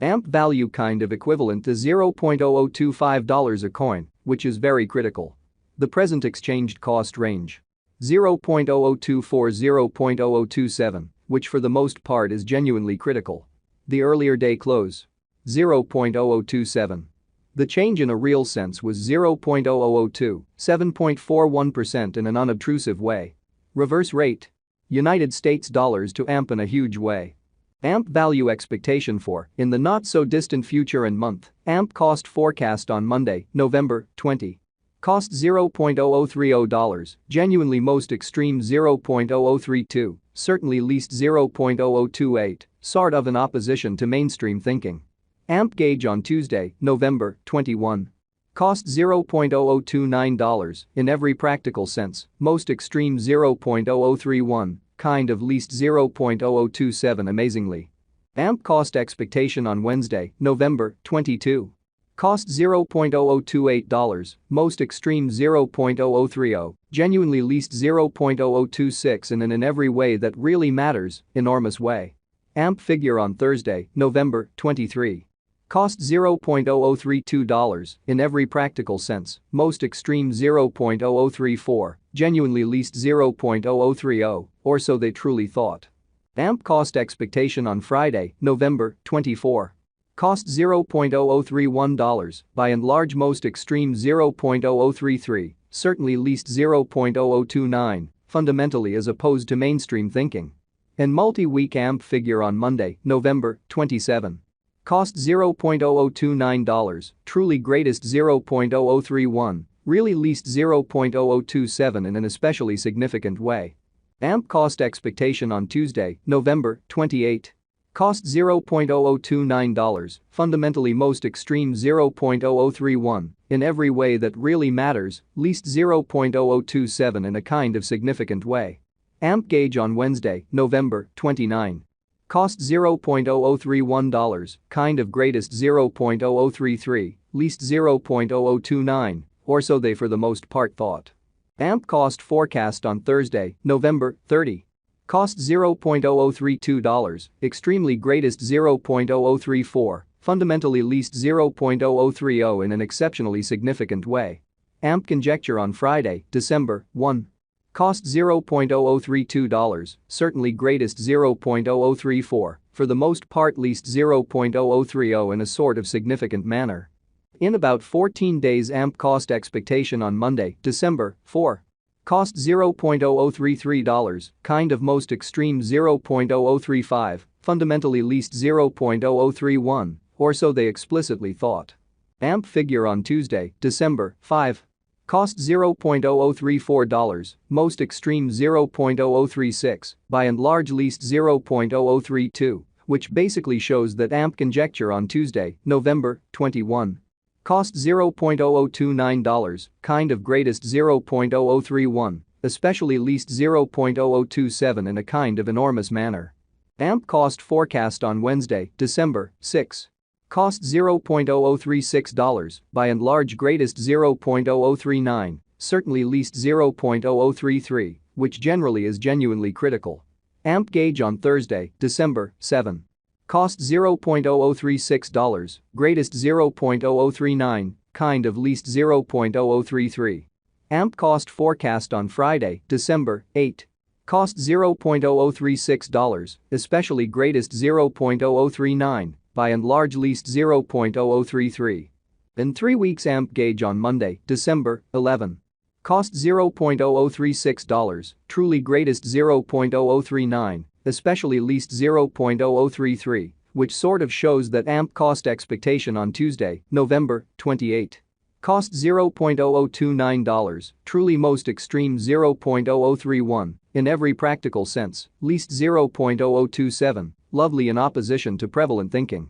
AMP value kind of equivalent to $0.0025 a coin, which is very critical. The present exchanged cost range. 0.0024-0.0027, which for the most part is genuinely critical. The earlier day close. 0.0027. The change in a real sense was 0.0002, 7.41% in an unobtrusive way. Reverse rate. United States dollars to AMP in a huge way. AMP value expectation for, in the not-so-distant future and month, AMP cost forecast on Monday, November 20. Cost $0.0030, genuinely most extreme $0.0032, certainly least $0.0028, sort of in opposition to mainstream thinking. AMP gauge on Tuesday, November 21. Cost $0.0029, in every practical sense, most extreme $0.0031, kind of least $0.0027 amazingly. AMP cost expectation on Wednesday, November 22. Cost $0.0028, most extreme $0.0030, genuinely least $0.0026 and in every way that really matters, enormous way. AMP figure on Thursday, November 23. Cost $0.0032, in every practical sense, most extreme $0.0034, genuinely least $0.0030, or so they truly thought. AMP cost expectation on Friday, November 24. Cost $0.0031, by and large most extreme $0.0033, certainly least $0.0029, fundamentally as opposed to mainstream thinking. And multi-week AMP figure on Monday, November 27. Cost $0.0029, truly greatest $0.0031, really least $0.0027 in an especially significant way. AMP cost expectation on Tuesday, November 28. Cost $0.0029, fundamentally most extreme $0.0031, in every way that really matters, least $0.0027 in a kind of significant way. AMP gauge on Wednesday, November 29. Cost $0.0031, kind of greatest $0.0033, least $0.0029, or so they for the most part thought. AMP cost forecast on Thursday, November 30. Cost $0.0032, extremely greatest $0.0034, fundamentally least $0.0030 in an exceptionally significant way. AMP conjecture on Friday, December 1. Cost $0.0032, certainly greatest $0.0034, for the most part least $0.0030 in a sort of significant manner. In about 14 days AMP cost expectation on Monday, December 4. Cost $0.0033, kind of most extreme $0.0035, fundamentally least $0.0031, or so they explicitly thought. AMP figure on Tuesday, December 5. Cost $0.0034, most extreme $0.0036, by and large least $0.0032, which basically shows that AMP conjecture on Tuesday, November 21. Cost $0.0029, kind of greatest $0.0031, especially least $0.0027 in a kind of enormous manner. AMP cost forecast on Wednesday, December 6. Cost $0.0036, by and large greatest $0.0039, certainly least $0.0033, which generally is genuinely critical. AMP gauge on Thursday, December 7. Cost $0.0036, greatest $0.0039, kind of least $0.0033. AMP cost forecast on Friday, December 8. Cost $0.0036, especially greatest $0.0039, by and large least $0.0033. In 3 weeks AMP gauge on Monday, December 11. Cost $0.0036, truly greatest $0.0039, especially least $0.0033, which sort of shows that AMP cost expectation on Tuesday, November 28. Cost $0.0029, truly most extreme $0.0031, in every practical sense, least $0.0027, lovely in opposition to prevalent thinking.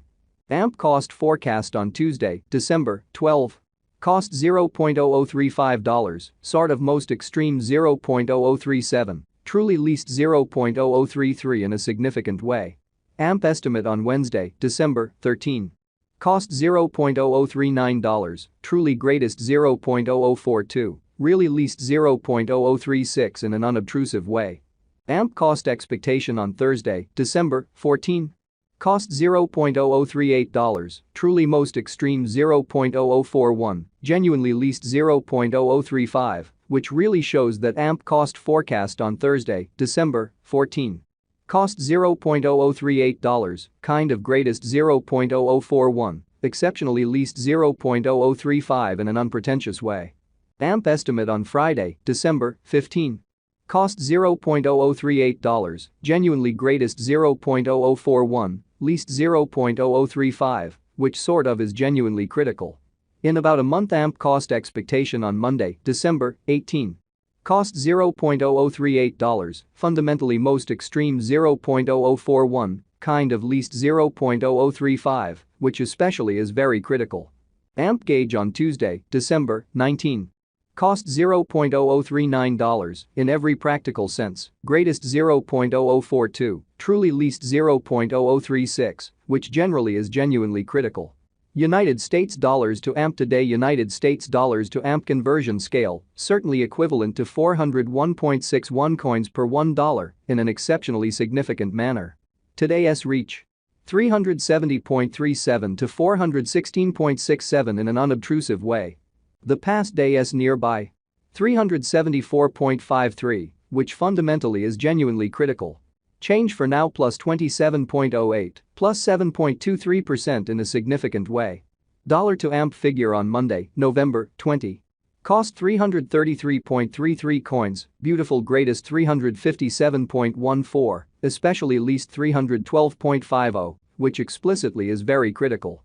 AMP cost forecast on Tuesday, December 12. Cost $0.0035, sort of most extreme $0.0037, truly least $0.0033 in a significant way. AMP estimate on Wednesday, December 13. Cost $0.0039, truly greatest $0.0042, really least $0.0036 in an unobtrusive way. AMP cost expectation on Thursday, December 14. Cost $0.0038, truly most extreme $0.0041, genuinely least $0.0035, which really shows that AMP cost forecast on Thursday, December 14. Cost $0.0038, kind of greatest $0.0041, exceptionally least $0.0035 in an unpretentious way. AMP estimate on Friday, December 15. Cost $0.0038, genuinely greatest $0.0041, least $0.0035, which sort of is genuinely critical. In about a month AMP cost expectation on Monday, December 18. Cost $0.0038, fundamentally most extreme $0.0041, kind of least $0.0035, which especially is very critical. AMP gauge on Tuesday, December 19. Cost $0.0039, in every practical sense, greatest $0.0042, truly least $0.0036, which generally is genuinely critical. United States dollars to AMP today. United States dollars to AMP conversion scale, certainly equivalent to 401.61 coins per $1 in an exceptionally significant manner. Today's reach 370.37 to 416.67 in an unobtrusive way. The past day's nearby 374.53, which fundamentally is genuinely critical. Change for now plus 27.08, plus 7.23% in a significant way. Dollar to AMP figure on Monday, November 20. Cost 333.33 coins, beautiful greatest 357.14, especially least 312.50, which explicitly is very critical.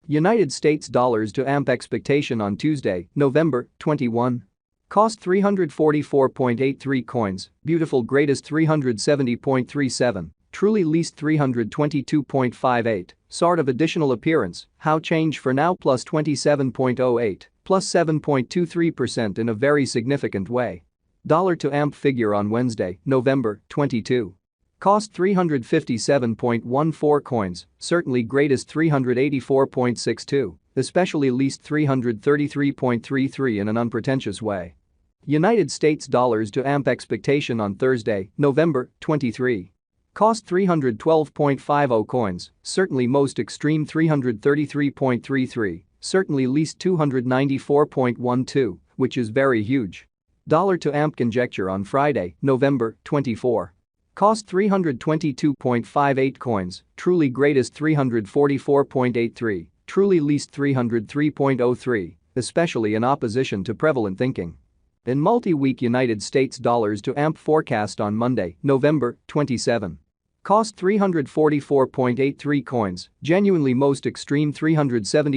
United States dollars to AMP expectation on Tuesday, November 21. Cost 344.83 coins, beautiful greatest 370.37, truly least 322.58, sort of additional appearance, how change for now plus 27.08, plus 7.23% in a very significant way. Dollar to AMP figure on Wednesday, November 22. Cost 357.14 coins, certainly greatest 384.62, especially least 333.33 in an unpretentious way. United States dollars to AMP expectation on Thursday, November 23. Cost 312.50 coins, certainly most extreme 333.33, certainly least 294.12, which is very huge. Dollar to AMP conjecture on Friday, November 24. Cost 322.58 coins, truly greatest 344.83, truly least 303.03, especially in opposition to prevalent thinking. In multi-week United States dollars to AMP forecast on Monday, November 27. Cost 344.83 coins, genuinely most extreme 370.